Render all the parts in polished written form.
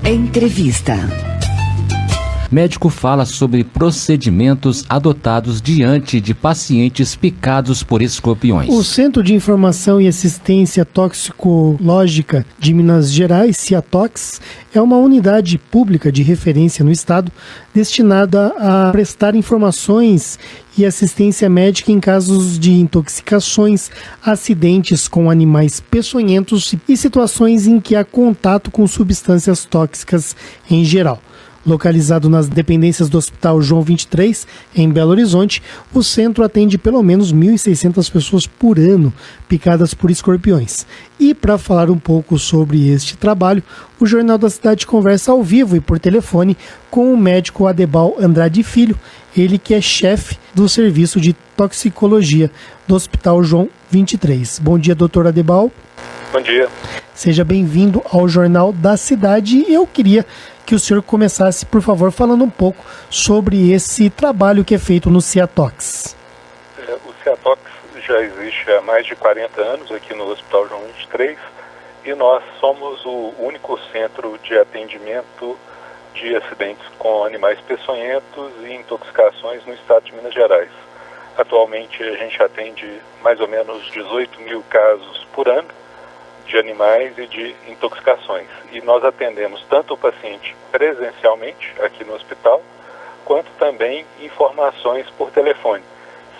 Entrevista. Médico fala sobre procedimentos adotados diante de pacientes picados por escorpiões. O Centro de Informação e Assistência Toxicológica de Minas Gerais, CIATOX, é uma unidade pública de referência no estado destinada a prestar informações e assistência médica em casos de intoxicações, acidentes com animais peçonhentos e situações em que há contato com substâncias tóxicas em geral. Localizado nas dependências do Hospital João 23, em Belo Horizonte, o centro atende pelo menos 1.600 pessoas por ano picadas por escorpiões. E para falar um pouco sobre este trabalho, o Jornal da Cidade conversa ao vivo e por telefone com o médico Adebal Andrade Filho, ele que é chefe do Serviço de Toxicologia do Hospital João 23. Bom dia, doutor Adebal. Bom dia. Seja bem-vindo ao Jornal da Cidade. Eu queria que o senhor começasse, por favor, falando um pouco sobre esse trabalho que é feito no CIATOX. O CIATOX já existe há mais de 40 anos aqui no Hospital João 23 e nós somos o único centro de atendimento de acidentes com animais peçonhentos e intoxicações no estado de Minas Gerais. Atualmente a gente atende mais ou menos 18 mil casos por ano de animais e de intoxicações. E nós atendemos tanto o paciente presencialmente aqui no hospital, quanto também informações por telefone,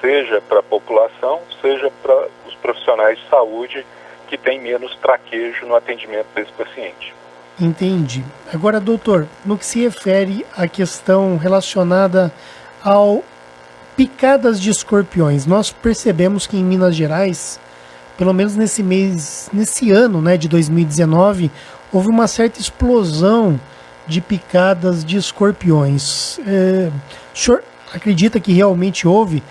seja para a população, seja para os profissionais de saúde que têm menos traquejo no atendimento desse paciente. Entendi. Agora, doutor, no que se refere à questão relacionada ao picadas de escorpiões, nós percebemos que em Minas Gerais, pelo menos nesse ano, né, de 2019, houve uma certa explosão de picadas de escorpiões. O senhor acredita que realmente houve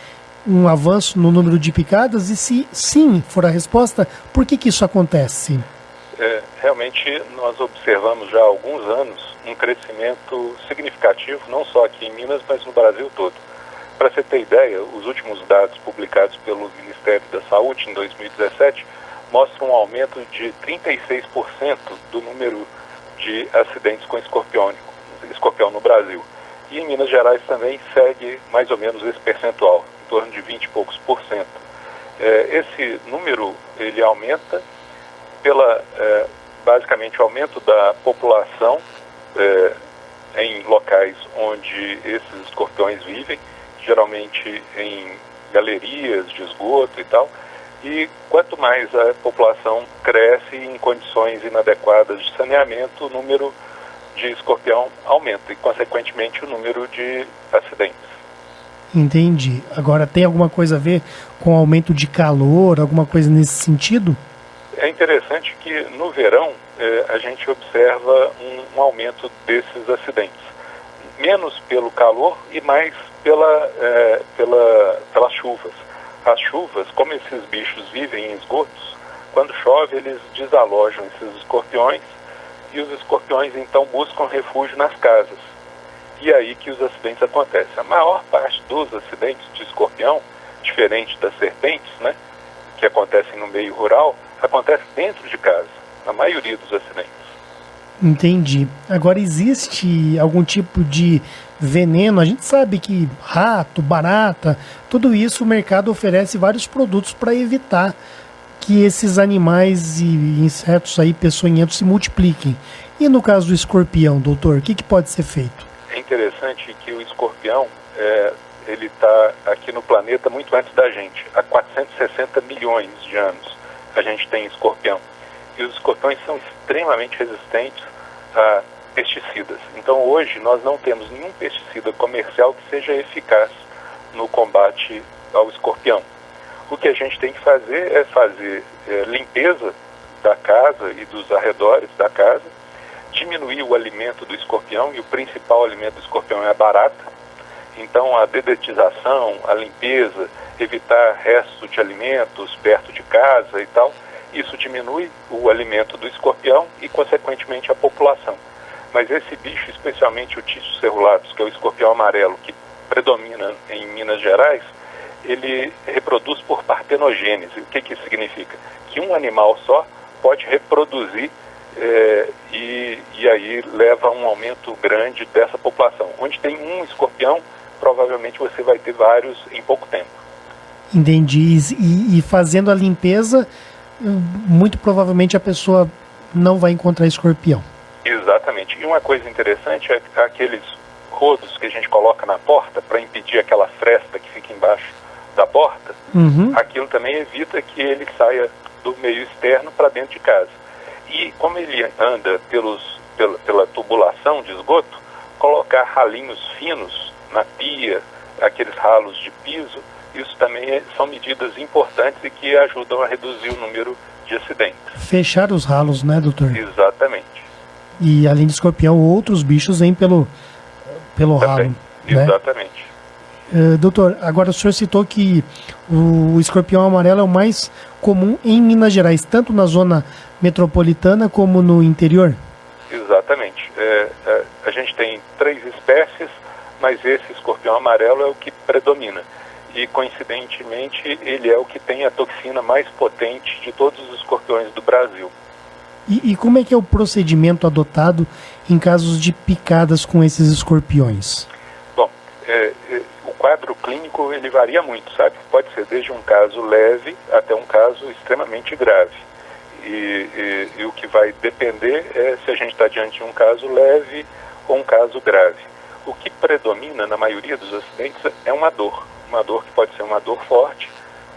um avanço no número de picadas? E se sim for a resposta, por que isso acontece? Realmente nós observamos já há alguns anos um crescimento significativo, não só aqui em Minas, mas no Brasil todo. Para você ter ideia, os últimos dados publicados pelo Ministério da Saúde em 2017 mostram um aumento de 36% do número de acidentes com escorpião no Brasil. E em Minas Gerais também segue mais ou menos esse percentual, em torno de 20 e poucos por cento. Esse número ele aumenta pela, basicamente, o aumento da população em locais onde esses escorpiões vivem, geralmente em galerias de esgoto e tal, e quanto mais a população cresce em condições inadequadas de saneamento, o número de escorpião aumenta e, consequentemente, o número de acidentes. Entendi. Agora, tem alguma coisa a ver com o aumento de calor, alguma coisa nesse sentido? É interessante que no verão a gente observa um aumento desses acidentes, menos pelo calor e mais pelas chuvas. As chuvas, como esses bichos vivem em esgotos, quando chove eles desalojam esses escorpiões e os escorpiões então buscam refúgio nas casas. E é aí que os acidentes acontecem. A maior parte dos acidentes de escorpião, diferente das serpentes, né, que acontecem no meio rural, acontece dentro de casa, na maioria dos acidentes. Entendi. Agora, existe algum tipo de veneno? A gente sabe que rato, barata, tudo isso o mercado oferece vários produtos para evitar que esses animais e insetos aí peçonhentos se multipliquem. E no caso do escorpião, doutor, o que pode ser feito? É interessante que o escorpião, ele está aqui no planeta muito antes da gente. Há 460 milhões de anos a gente tem escorpião. E os escorpiões são extremamente resistentes a pesticidas. Então hoje nós não temos nenhum pesticida comercial que seja eficaz no combate ao escorpião. O que a gente tem que fazer é fazer limpeza da casa e dos arredores da casa, diminuir o alimento do escorpião, e o principal alimento do escorpião é a barata. Então a dedetização, a limpeza, evitar restos de alimentos perto de casa e tal, isso diminui o alimento do escorpião e, consequentemente, a população. Mas esse bicho, especialmente o Ticio cerulatus, que é o escorpião amarelo, que predomina em Minas Gerais, ele reproduz por partenogênese. O que isso significa? Que um animal só pode reproduzir e e aí leva a um aumento grande dessa população. Onde tem um escorpião, provavelmente você vai ter vários em pouco tempo. Entendi. E fazendo a limpeza, muito provavelmente a pessoa não vai encontrar escorpião. Exatamente. E uma coisa interessante é aqueles rodos que a gente coloca na porta para impedir aquela fresta que fica embaixo da porta, aquilo também evita que ele saia do meio externo para dentro de casa. E como ele anda pela tubulação de esgoto, colocar ralinhos finos na pia, aqueles ralos de piso, isso também são medidas importantes e que ajudam a reduzir o número de acidentes. Fechar os ralos, né, doutor? Exatamente. E além de escorpião, outros bichos vêm pelo ralo. Né? Exatamente. Doutor, agora o senhor citou que o escorpião amarelo é o mais comum em Minas Gerais, tanto na zona metropolitana como no interior? Exatamente. A gente tem 3 espécies, mas esse escorpião amarelo é o que predomina. E, coincidentemente, ele é o que tem a toxina mais potente de todos os escorpiões do Brasil. E como é que é o procedimento adotado em casos de picadas com esses escorpiões? Bom, o quadro clínico ele varia muito, sabe? Pode ser desde um caso leve até um caso extremamente grave. E o que vai depender é se a gente está diante de um caso leve ou um caso grave. O que predomina na maioria dos acidentes é uma dor que pode ser uma dor forte,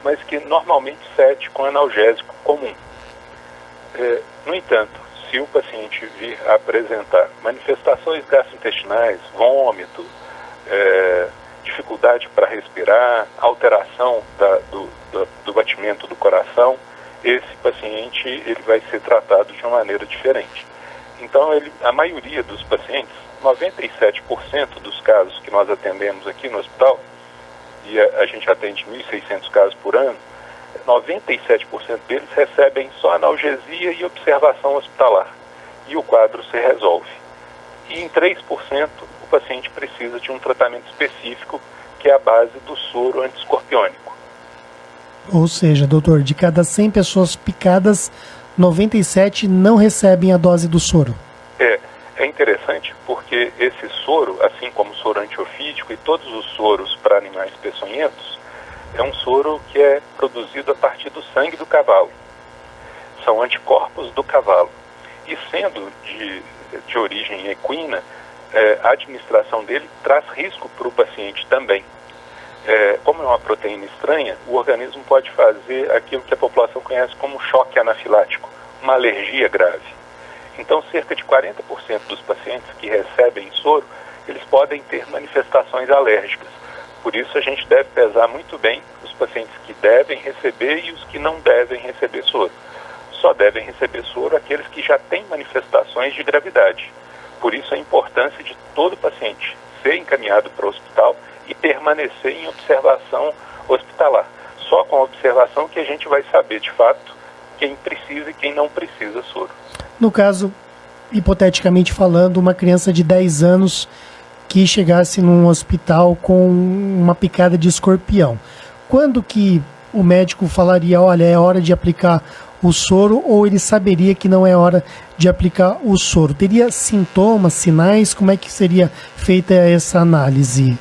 mas que normalmente cede com analgésico comum. No entanto, se o paciente vir a apresentar manifestações gastrointestinais, vômito, dificuldade para respirar, alteração do batimento do coração, esse paciente ele vai ser tratado de uma maneira diferente. Então, a maioria dos pacientes, 97% dos casos que nós atendemos aqui no hospital, e a gente atende 1.600 casos por ano, 97% deles recebem só analgesia e observação hospitalar. E o quadro se resolve. E em 3% o paciente precisa de um tratamento específico, que é a base do soro antiescorpiônico. Ou seja, doutor, de cada 100 pessoas picadas, 97 não recebem a dose do soro. É interessante porque esse soro, assim como o soro antiofídico e todos os soros para animais peçonhentos, é um soro que é produzido a partir do sangue do cavalo. São anticorpos do cavalo. E sendo de origem equina, a administração dele traz risco para o paciente também. Como é uma proteína estranha, o organismo pode fazer aquilo que a população conhece como choque anafilático, uma alergia grave. Então, cerca de 40% dos pacientes que recebem soro, eles podem ter manifestações alérgicas. Por isso, a gente deve pesar muito bem os pacientes que devem receber e os que não devem receber soro. Só devem receber soro aqueles que já têm manifestações de gravidade. Por isso, a importância de todo paciente ser encaminhado para o hospital e permanecer em observação hospitalar. Só com a observação que a gente vai saber, de fato, quem precisa e quem não precisa soro. No caso, hipoteticamente falando, uma criança de 10 anos que chegasse num hospital com uma picada de escorpião. Quando que o médico falaria, olha, é hora de aplicar o soro, ou ele saberia que não é hora de aplicar o soro? Teria sintomas, sinais? Como é que seria feita essa análise?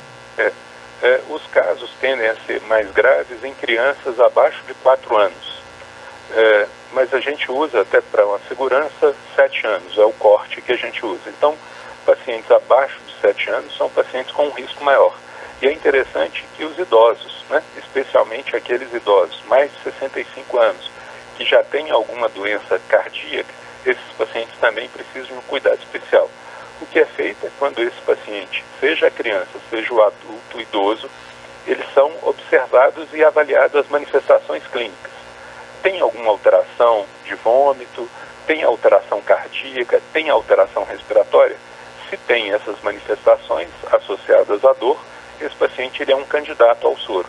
Os casos tendem a ser mais graves em crianças abaixo de 4 anos. Mas a gente usa até para uma segurança 7 anos, é o corte que a gente usa. Então, pacientes abaixo de 7 anos são pacientes com um risco maior. E é interessante que os idosos, especialmente aqueles idosos, mais de 65 anos, que já têm alguma doença cardíaca, esses pacientes também precisam de um cuidado especial. O que é feito é quando esse paciente, seja a criança, seja o adulto, o idoso, eles são observados e avaliadas as manifestações clínicas. Tem alguma alteração de vômito, tem alteração cardíaca, tem alteração respiratória? Se tem essas manifestações associadas à dor, esse paciente ele é um candidato ao soro.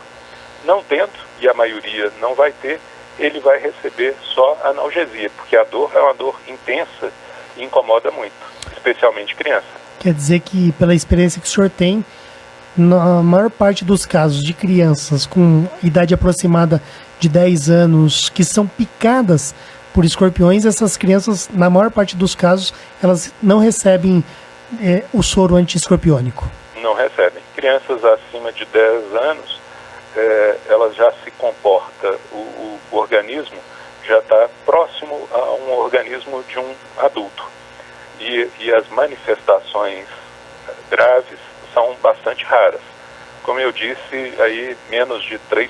Não tendo, e a maioria não vai ter, ele vai receber só analgesia, porque a dor é uma dor intensa e incomoda muito, especialmente criança. Quer dizer que, pela experiência que o senhor tem, na maior parte dos casos de crianças com idade aproximada de 10 anos que são picadas por escorpiões, essas crianças, na maior parte dos casos, elas não recebem o soro anti-escorpiônico. Não recebem. Crianças acima de 10 anos, elas já se comporta, o organismo já está próximo a um organismo de um adulto. E as manifestações graves são bastante raras. Como eu disse, aí menos de 3%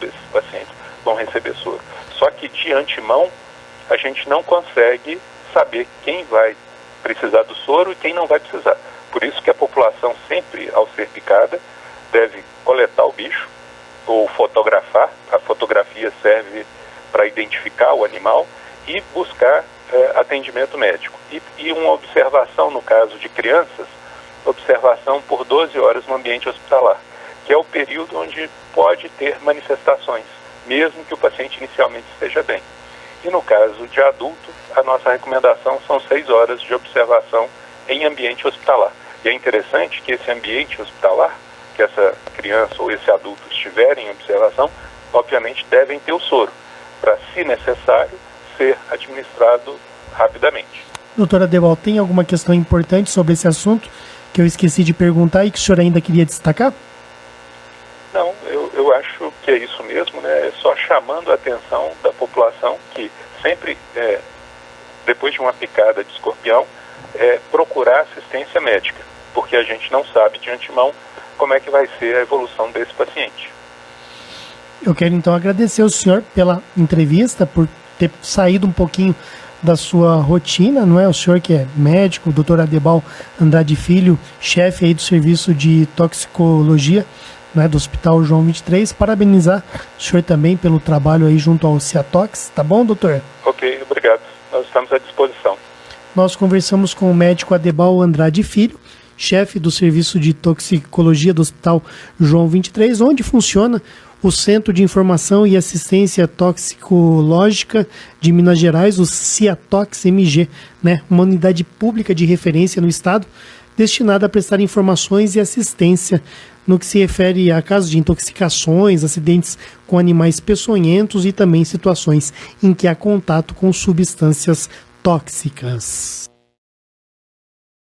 desses pacientes vão receber soro. Só que de antemão, a gente não consegue saber quem vai precisar do soro e quem não vai precisar. Por isso que a população sempre, ao ser picada, deve coletar o bicho ou fotografar. A fotografia serve para identificar o animal e buscar atendimento médico. E uma observação, no caso de crianças, observação por 12 horas no ambiente hospitalar, que é o período onde pode ter manifestações, mesmo que o paciente inicialmente esteja bem. E no caso de adulto, a nossa recomendação são 6 horas de observação em ambiente hospitalar. E é interessante que esse ambiente hospitalar, que essa criança ou esse adulto estiverem em observação, obviamente devem ter o soro, para, se necessário, ser administrado rapidamente. Doutora Adebal, tem alguma questão importante sobre esse assunto que eu esqueci de perguntar e que o senhor ainda queria destacar? Não, eu acho que é isso mesmo, né? É só chamando a atenção da população que sempre, depois de uma picada de escorpião, procurar assistência médica, porque a gente não sabe de antemão como é que vai ser a evolução desse paciente. Eu quero então agradecer ao senhor pela entrevista, por ter saído um pouquinho da sua rotina, não é? O senhor que é médico, o doutor Adebal Andrade Filho, chefe aí do serviço de toxicologia, né, do Hospital João 23, parabenizar o senhor também pelo trabalho aí junto ao Ciatox, tá bom, doutor? Ok, obrigado. Nós estamos à disposição. Nós conversamos com o médico Adebal Andrade Filho, chefe do serviço de toxicologia do Hospital João 23, onde funciona o Centro de Informação e Assistência Toxicológica de Minas Gerais, o Ciatox-MG, né? Uma unidade pública de referência no estado, destinada a prestar informações e assistência no que se refere a casos de intoxicações, acidentes com animais peçonhentos e também situações em que há contato com substâncias tóxicas.